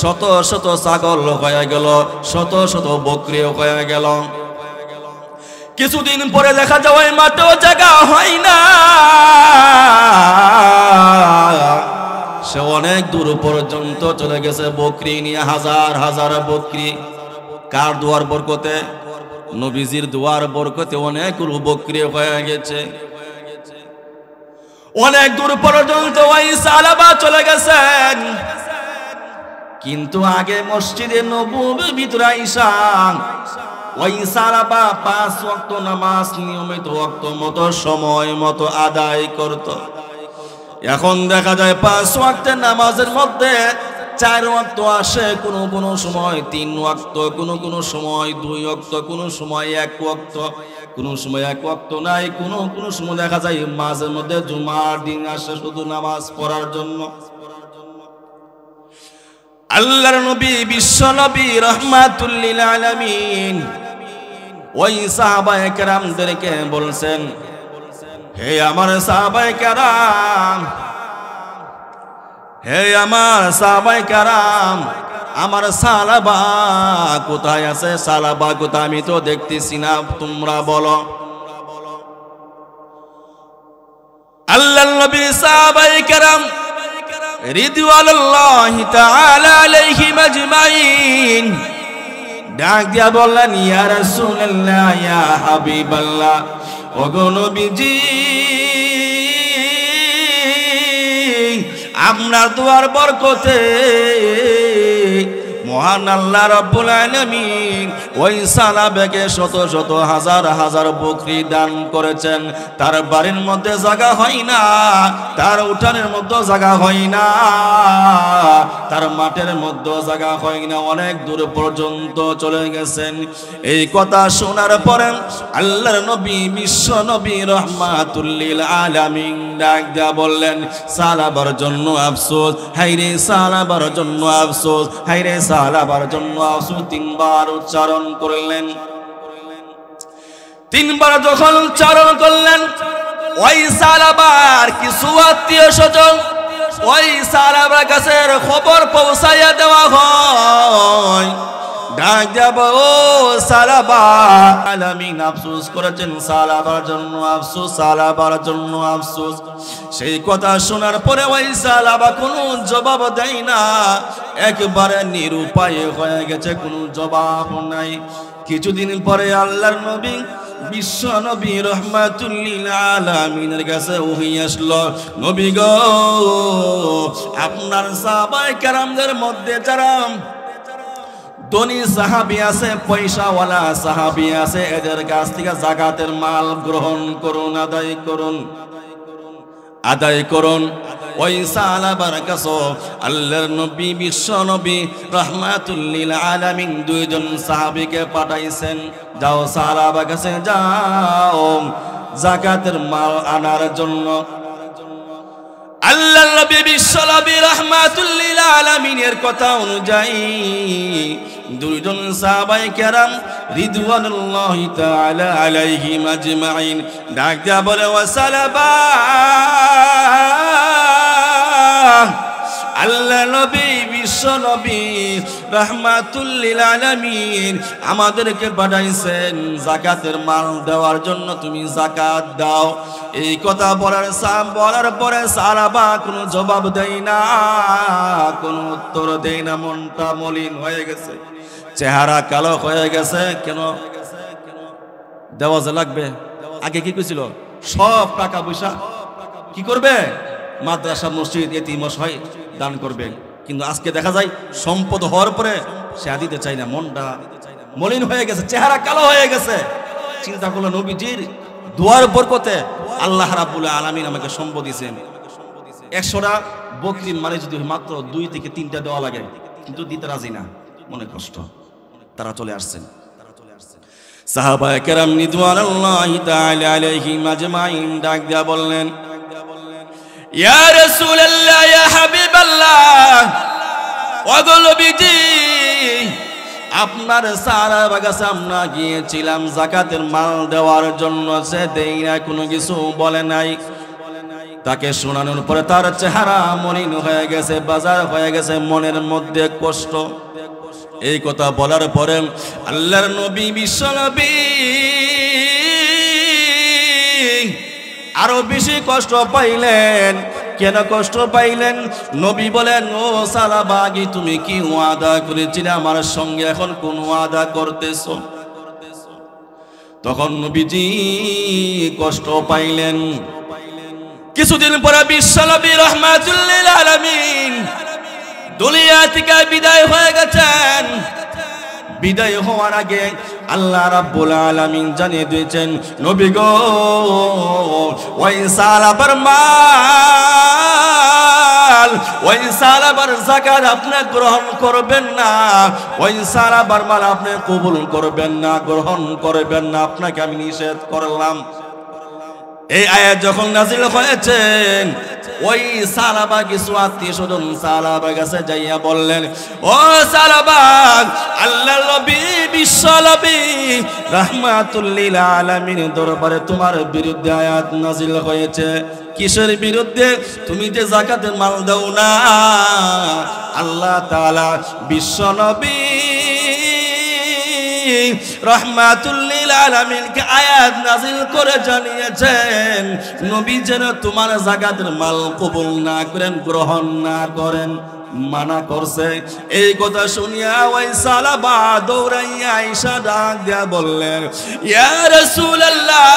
শত শত ছাগল হয়ে গেল, শত শত বকরি হয়ে গেল। কিছুদিন পরে দেখা যায় ওই মাঠেও জায়গা হয় না, সে অনেক দূর পর্যন্ত চলে গেছে বকরি নিয়ে, হাজার হাজার বকরি। কার দুয়ার বরকতে? নবীজির দুয়ার বরকতে অনেকগুলো বকরি হয়ে গেছে। অনেক দূর পর্যন্ত ওই সালাবা চলে গেছেন, কিন্তু আগে মসজিদে নববীর ভিতরে আইসা ওই সালাবা 5 ওয়াক্ত নামাজ নিয়মিত ওয়াক্ত মতো সময় মতো আদায় করত। এখন দেখা যায় 5 ওয়াক্তের নামাজের মধ্যে 4 ওয়াক্ত আসে, কোনো সময় 3 ওয়াক্ত, কোনো সময় 2 ওয়াক্ত, কোনো সময় 1 ওয়াক্ত, কোনো সময় 1 ওয়াক্ত নাই, কোনো সময় দেখা যায় মাঝের মধ্যে জুমার দিন আসে শুধু নামাজ পড়ার জন্য। আল্লাহর নবী বিশ্ব নবী রাহমাতুল লিল আলামিন ওই সাহাবায়ে কেরামদেরকে বলছেন, হে আমার সাহাবায়ে কেরাম, হে আমার সাহাবায়ে কেরাম, আমার সালাবা কোথায় আছে? সালাবা কোথায়? আমি তো দেখতেছি না, তোমরা বলো। আল্লাহর নবী সাহাবায়ে কেরাম রিদওয়ানুল্লাহি তাআলা আলাইহিম আজমাইন ডাক দিয়া বললেন, ইয়া রাসূলুল্লাহ, ইয়া হাবিবাল্লাহ, ওগো নবীজি, আপনার দুয়ার বরকতে মহান আল্লাহ রাব্বুল আলামিন ওই সালাবাকে শত শত হাজার হাজার বকরি দান করেছেন। তার বাড়ির মধ্যে জায়গা হয় না, তার উঠানের মধ্যে জায়গা হয় না, তার মাঠের মধ্যে জায়গা হয় না, অনেক দূর পর্যন্ত চলে গেছেন। এই কথা শোনার পরে আল্লাহর নবী বিশ্ব নবী রাহমাতুল লিল আলামিন ডাক দিয়া বললেন, সালাবার জন্য আফসোস, হায়রে সালাবার জন্য আফসোস, হায়রে সালাবার জন্য আফসোস। 3 বার উচ্চারণ করলেন। 3 বার যখন উচ্চারণ করলেন, ওই সালাবার কিছু আত্মীয় স্বজন ওই সালাবার কাছে খবর পৌঁছাইয়া দেওয়া হয়। ডাক যাব, ও সালাবা, আলামিন আফসোস করেছেন, সালাবার জন্য আফসোস, সালাবার জন্য আফসোস। সেই কথা শোনার পরে ওই সালাবা কোনো জবাব দেয় না, একবারে নিরুপায় হয়ে গেছে, কোনো জবাব নাই। কিছুদিন পরে আল্লাহর নবী বিশ্ব নবী রাহমাতুল লিল আলামিনের কাছে ওহী আসলো, নবী গো, আপনার সাহাবায়ে কেরামদের মধ্যে যারা ধনী সাহাবী আছে, পয়সাওয়ালা সাহাবী আছে, এদের কাছ থেকে যাকাতের মাল গ্রহণ করুন, আদায় করুন, আদায় করুন। ওই সালাবার কাছে আল্লাহর নবী বিশ্ব নবী রাহমাতুল লিল আলামিন 2 জন সাহাবীকে পাঠাইছেন, যাও সালাবার কাছে যাও যাকাতের মাল আনার জন্য। আল্লাহর নবী বিশ্ব নবী রাহমাতুল লিল আলামিনের কথা অনুযায়ী 2 জন সাহাবায়ে কেরাম রিদওয়ানুল্লাহি তাআলা আলাইহিম আজমাইন ডাক দিয়া বলে, ওয়া সালাবা, আল্লাহ নবী বিশ্ব নবী রাহমাতুল লিল আলামিন আমাদেরকে পাঠাইছেন যাকাতের মাল দেওয়ার জন্য, তুমি যাকাত দাও। এই কথা বলার পরে সালাবা কোনো জবাব দেয় না, কোনো উত্তর দেয় না, মনটা মলিন হয়ে গেছে, চেহারা কালো হয়ে গেছে। কেন দেওয়া যে লাগবে? আগে কি কইছিল? সব টাকা পয়সা কি করবে? মাদ্রাসা, মসজিদ, এতিম অসহায় দান করবে। কিন্তু আজকে দেখা যায় সম্পদ হওয়ার পরে সে দিতে চায় না, মনটা মলিন হয়ে গেছে, চেহারা কালো হয়ে গেছে। চিন্তা করলো, নবীজির দুয়ার বরকতে আল্লাহ রাব্বুল আলামিন আমাকে সম্পদ দিয়েছেন। 100টা বকরি মানে যদি মাত্র 2 থেকে 3টা দেওয়া লাগে, কিন্তু দিতে রাজি না, মনে কষ্ট। তারা চলে আসছেন। সাহাবায়ে কেরাম রিদওয়ানুল্লাহি তাআলা আলাইহিম আজমাইন ডাক দিয়া বললেন, ইয়া রাসূলুল্লাহ, ইয়া হাবিবাল্লাহ, ওগো নবীজি, আপনার সাহাবা কাছে আমরা গিয়েছিলাম যাকাতের মাল দেওয়ার জন্য, সে দেই না, কোনো কিছু বলে নাই। তাকে শোনানোর পরে তার চেহারা মলিন হয়ে গেছে, বাজার হয়ে গেছে, মনের মধ্যে কষ্ট। এই কথা বলার পরে আল্লাহর নবী বিশ্ব নবী আরো বেশি কষ্ট পাইলেন। কেন কষ্ট পাইলেন? নবী বলেন, ও সালাবাগি, তুমি কি ওয়াদা করেছিলে আমার সঙ্গে, এখন কোন ওয়াদা করতেছো? তখন নবীজি কষ্ট পাইলেন। কিছুদিন পরে বিশ্বনবী রাহমাতুল লিল আলামিন দুনিয়া থেকে বিদায় হয়ে গেছেন। বিদায় হওয়ার আগে আল্লাহ রাব্বুল আলামিন জানিয়ে দিয়েছেন, নবী গো, ওই সালাবার মাল, ওই সালাবার যাকাত আপনি গ্রহণ করবেন না, ওই সালাবার মাল আপনি কবুল করবেন না, গ্রহণ করবেন না, আপনাকে আমি নিষেধ করলাম। এই আয়াত যখন নাযিল হয়েছেন, ওই সালাবা কিছু আত্মীয় স্বজন সালাবার কাছে যাইয়া বললেন, ও সালাবা, আল্লাহর নবী বিশ্ব নবী রাহমাতুল লিল আলামিন দরবারে তোমার বিরুদ্ধে আয়াত নাযিল হয়েছে। কিসের বিরুদ্ধে? তুমি যে যাকাতের মাল দাও না। আল্লাহ তাআলা বিশ্ব নবী রাহমাতুল লিল আলামিনকে আয়াত নাযিল করে জানিয়েছেন, নবী যেন তোমার যাকাতের মাল কবুল না করেন, গ্রহণ না করেন, মানা করছে। এই কথা শুনিয়া ওই সালাবা দৌড়াইয়া আয়েশা ডাক দিয়া বললেন, ইয়া রাসূলুল্লাহ,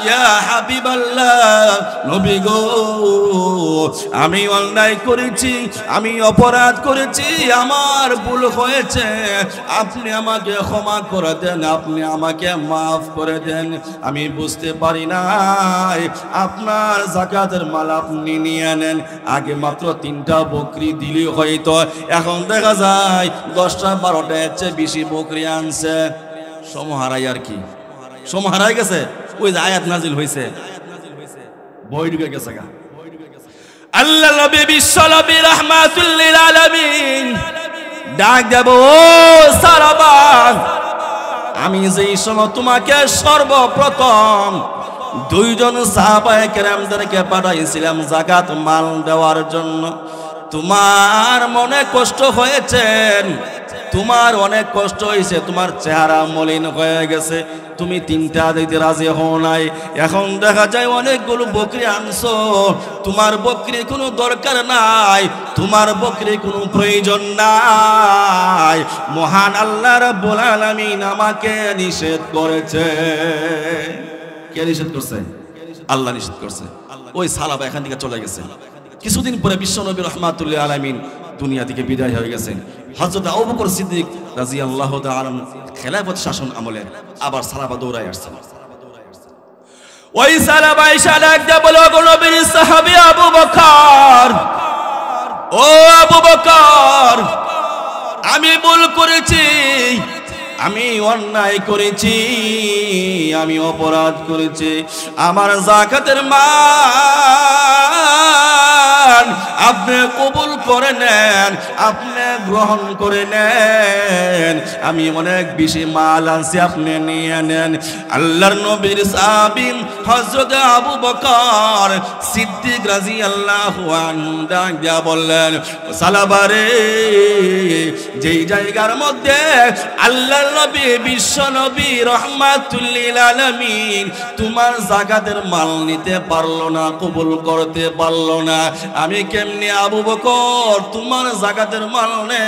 ইয়া হাবিবাল্লাহ, নবী গো, আমি অন্যায় করেছি, আমি অপরাধ করেছি, আমার ভুল হয়েছে, আপনি আমাকে ক্ষমা করে দেন, আপনি আমাকে মাফ করে দেন। আমি বুঝতে পারি নাই আপনার যাকাতের মাল আপনি নিয়ে নেন। আগে মাত্র 3টা বকরি দিলে হয়তো, এখন দেখা যায় 10টা 12টা চেয়ে বেশি বকরি আনছে। সমহারাই আর কি, সমহারাই গেছে। ওই যে আয়াত নাজিল হয়েছে, বই ঢুকে গেছে গা। আল্লাহ নবী বিশ্ব নবী রাহমাতুল লিল আলামিন ডাক দেব, ও সালাবা, আমি যেই সময় তোমাকে সর্বপ্রথম 2 জন সাহাবায়ে কেরামদেরকে পাঠাইছিলাম যাকাত মাল দেওয়ার জন্য, তোমার মনে কষ্ট হয়েছে, তোমার অনেক কষ্ট হয়েছে, তোমার চেহারা মলিন হয়ে গেছে, তুমি 3টা দিতে রাজি হও নাই। এখন দেখা যায় অনেকগুলো বকরি আনছো, তোমার বকরি কোনো দরকার নাই, তোমার বকরি কোনো প্রয়োজন নাই। মহান আল্লাহ রাব্বুল আলামিন আমাকে নিষেধ করেছে। কে নিষেধ করছে? আল্লাহ নিষেধ করছে। ওই সালাবা এখান থেকে চলে গেছে। কিছুদিন পরে বিশ্বনবী রাহমাতুল লিল আলামিন দুনিয়া থেকে বিদায় হয়ে গেছেন। হযরত আবু বকর সিদ্দিক রাদিয়াল্লাহু তাআলা খেলাফত শাসন আমলে আবার সালাবা দৌড়ায় আসছেন। ওই সালাবা আয়েশা ডাকতে বলে, ও নবীর সাহাবী আবু বকর, ও আবু বকর, আমি ভুল করেছি, আমি অন্যায় করেছি, আমি অপরাধ করেছি, আমার যাকাতের মাল আপনি কবুল করে নেন, আপনি গ্রহণ করে নেন, আমি অনেক বেশি মাল আনছি, আপনি নিয়ে নেন। আল্লাহর নবীর সাহাবী হযরত আবু বকর সিদ্দিক রাদিয়াল্লাহু আনহু ডাক দিয়া বললেন, সালাবা রে, যেই জায়গার মধ্যে আল্লাহর নবী বিশ্ব নবী রাহমাতুল লিল আলামিন তোমার যাকাতের মাল নিতে পারলো না, কবুল করতে পারলো না, আমি কেমনে আবু বকর তোমার যাকাতের মাল নে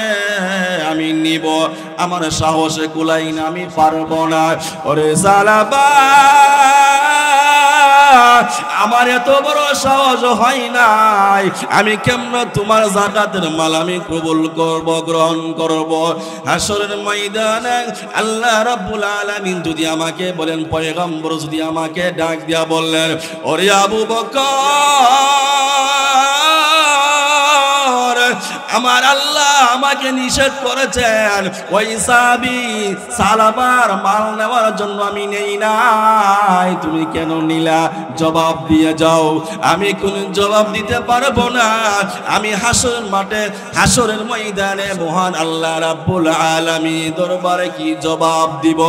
আমি নিব? আমার সাহসে কুলাই না, আমি পারবো না। ওরে সালাবা, আমার এত বড় সাহস হয় নাই, আমি কেমন তোমার যাকাতের মাল আমি কবুল করব, গ্রহণ করব? হাসরের ময়দানে আল্লাহ রাব্বুল আলামিন যদি আমাকে বলেন, পয়গম্বর যদি আমাকে ডাক দিয়া বললেন, ওরে আবু বকর, আমার আল্লাহ আমাকে নিষেধ করেছেন ওই সাহাবী সালাবার মাল নেওয়ার জন্য, আমি নেই নাই, তুমি কেন নিলা? জবাব দিয়ে যাও। আমি কোন জবাব দিতে পারবো না। আমি হাসরের মাঠে, হাসরের ময়দানে মহান আল্লাহ রাব্বুল আলামিন দরবারে কি জবাব দিব?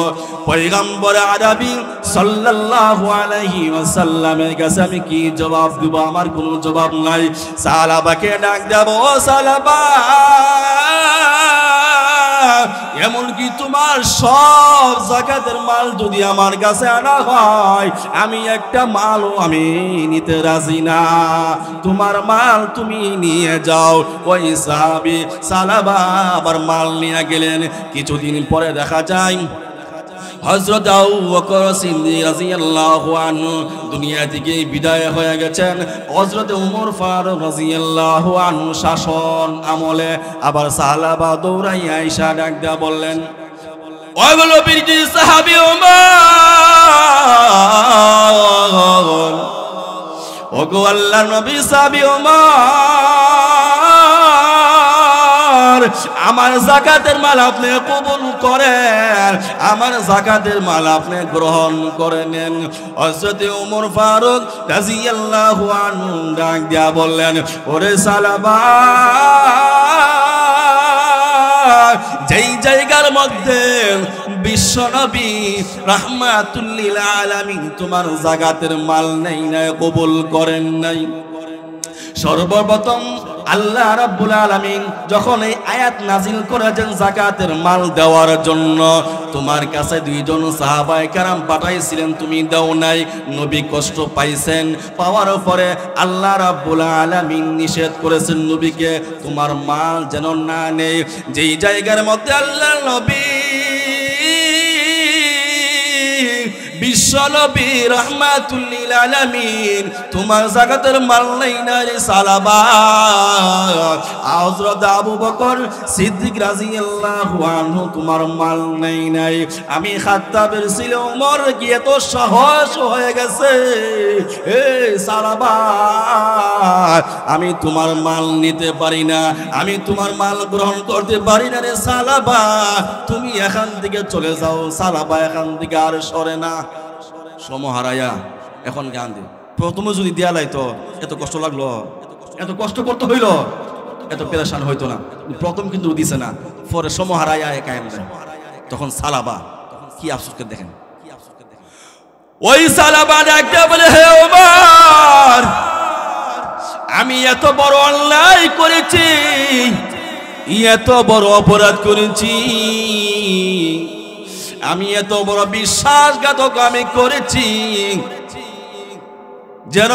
পয়গম্বর আরবি সাল্লাল্লাহু আলাইহি ওয়াসাল্লামের কাছে আমি কি জবাব দিব? আমার কোনো জবাব নাই। সালাবাকে ডাক দেব, ও সালাবা, এমনকি তোমার সব যাকাতের মাল যদি আমার কাছে আনা হয়, আমি একটা মালও আমি নিতে রাজি না, তোমার মাল তুমি নিয়ে যাও। ওই সাহাবী সালাবা আবার মাল নিয়ে গেলেন। কিছুদিন পরে দেখা যায় হযরত আবু বকর সিদ্দিক রাদিয়াল্লাহু আনহু দুনিয়া থেকে বিদায় হয়ে গেছেন। হযরত ওমর ফারুক রাদিয়াল্লাহু আনহু শাসন আমলে আবার সাহাবা দৌড়াইয়া আয়েশা ডাক দিয়া বললেন, ওই বলো বীর সাহাবী ওমর, ওগো আল্লাহর নবী সাহাবী ওমর, আমার যাকাতের মাল আপনি কবুল করেন, আমার যাকাতের মাল আপনি গ্রহণ করে নেন। হযরত ওমর ফারুক রাদিয়াল্লাহু আনহু ডাক দিয়া বললেন, ওরে সালাবা, যেই জায়গার মধ্যে বিশ্বনবী রাহমাতুল লিল আলামিন তোমার যাকাতের মাল নেই না, কবুল করেন নাই, সর্বপ্রথম আল্লাহ রাব্বুল আলামিন যখন এই আয়াত নাজিল করেছেন যাকাতের মাল দেওয়ার জন্য, তোমার কাছে দুইজন সাহাবায়ে কেরাম পাঠাইছিলেন, তুমি দাও নাই, নবী কষ্ট পাইছেন। পাওয়ার পরে আল্লাহ রাব্বুল আলামিন নিষেধ করেছেন নবীকে তোমার মাল যেন না নেই। যেই জায়গার মধ্যে আল্লাহর নবী বিশ্বনবী রাহমাতুল লিল আলামিন তোমার যাকাতের মাল নাই না রে সালাবা, হযরত আবু বকর সিদ্দিক রাদিয়াল্লাহু আনহু তোমার মাল নাই নাই, আমি খাত্তাবের ছেলে ওমর কি এত সাহস হয়ে গেছে, এই সালাবা আমি তোমার মাল নিতে পারি না, আমি তোমার মাল গ্রহণ করতে পারি না রে সালাবা, তুমি এখান থেকে চলে যাও। সালাবা এখান থেকে আর সরে না। সমহারায়া এখন গান দে, প্রথমে যদি দেয়া লাইতো এত কষ্ট লাগলো, এত কষ্ট করতে হইল, এত পেরেশান হইতো না। প্রথম কিন্তু দিছে না, পরে সমহারায়া কায়েম দেয়। তখন সালাবা কি আফসোস করে দেখেন, ওই সালাবা ডাকতে বলে, হে ওমর, আমি এত বড় অন্যায় করেছি, এত বড় অপরাধ করেছি, আমি এত বড় বিশ্বাসঘাতক আমি করেছি, যেন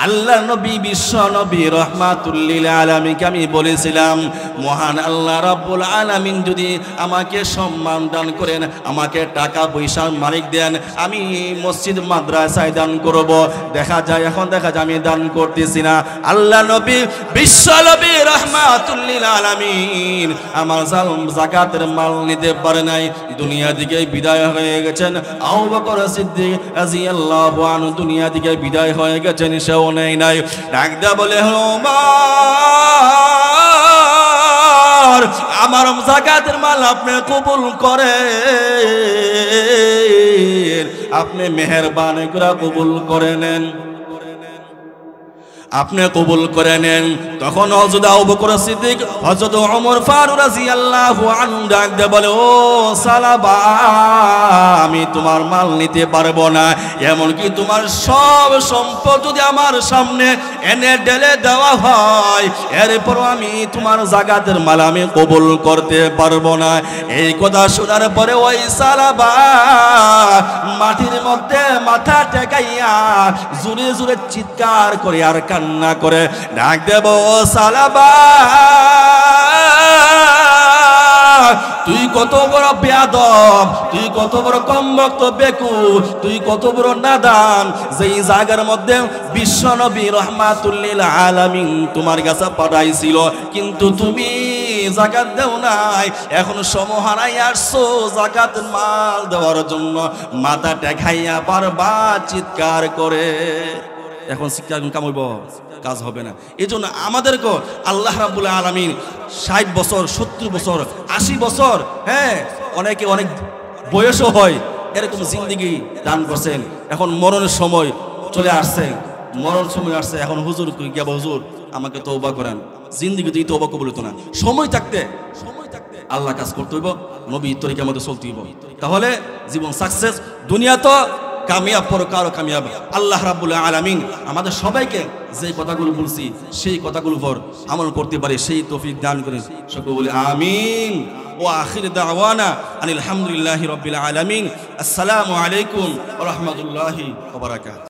আল্লাহ নবী বিশ্ব নবী রাহমাতুল লিল আলামিনকে আমি বলেছিলাম, মহান আল্লাহ রাব্বুল আলামিন যদি আমাকে সম্মান দান করেন, আমাকে টাকা পয়সার মালিক দেন, আমি মসজিদ মাদ্রাসায় দান করব। দেখা যায় এখন দেখা যায় আমি দান করতেছি না। আল্লাহ নবী বিশ্ব নবী রাহমাতুল লিল আলামিন আমার যাকাতের মাল নিতে পারে নাই, দুনিয়া থেকে বিদায় হয়ে গেছেন। আবু বকর সিদ্দিক রাদিয়াল্লাহু আনহু দুনিয়া থেকে বিদায় হয়ে গেছেন, সেও নেই নাই। ডাকদা বলে, ওমর, আমার যাকাতের মাল আপনি কবুল করেন, আপনি মেহেরবানি করে কবুল করে নেন, আপনি কবুল করে নেন। তখন হযরত আবু বকর সিদ্দিক হযরত ওমর ফারুক রাদিয়াল্লাহু আনহু ডাক দিয়ে বলে, ও সালাবা, আমি তোমার মাল নিতে পারবো না, এমনকি তোমার সব সম্পদ যদি আমার সামনে এনে ঢেলে দেওয়া হয়, এরপর আমি তোমার যাকাতের মাল আমি কবুল করতে পারবো না। এই কথা শোনার পরে ওই সালাবা মাটির মধ্যে মাথা টেকাইয়া জোরে জোরে চিৎকার করে আর কান্না করে ডাক দেব, সালাবা, তুই কত বড় বেয়াদব, তুই কত বড় কমবক্ত বেকুব, তুই কত বড় নাদান, যেই জায়গার মধ্যে বিশ্ব নবী রাহমাতুল লিল আলামিন তোমার কাছে পাঠাইছিল, কিন্তু তুমি যাকাত দেও নাই, এখন সমহারাই আসছো যাকাত মাল দেওয়ার জন্য। মাথা টেকাইয়া বারবার চিৎকার করে, এখন চিৎকার কাম হইব, কাজ হবে না। এই জন্য আমাদেরকে আল্লাহ রাব্বুল আলামিন 60 বছর 70 বছর 80 বছর, হ্যাঁ অনেকে অনেক বয়সও হয়, এরকম জিন্দেগি দান করছেন। এখন মরণের সময় চলে আসছে, মরণ সময় আসছে, এখন হুজুর গিয়া, হুজুর আমাকে তওবা করেন, জিন্দেগিতেই তওবা কবুল হতো না। সময় থাকতে আল্লাহ কাজ করতে হইব, নবী তরিকার মধ্যে চলতে হইব, তাহলে জীবন সাকসেস। দুনিয়া তো কামিয়াব, পরকালও কামিয়াব। আল্লাহ রাব্বুল আলামিন আমাদের সবাইকে যে কথাগুলো বলছি সেই কথাগুলোর উপর আমল করতে পারে সেই তৌফিক দান করেন। সকলে বলি আমিন। ওয়া আখির দাওয়ানা আনিল হামদুলিল্লাহি রাব্বিল আলামিন। আসসালামু আলাইকুম ওয়া রাহমাতুল্লাহি ওয়া বারাকাতুহু।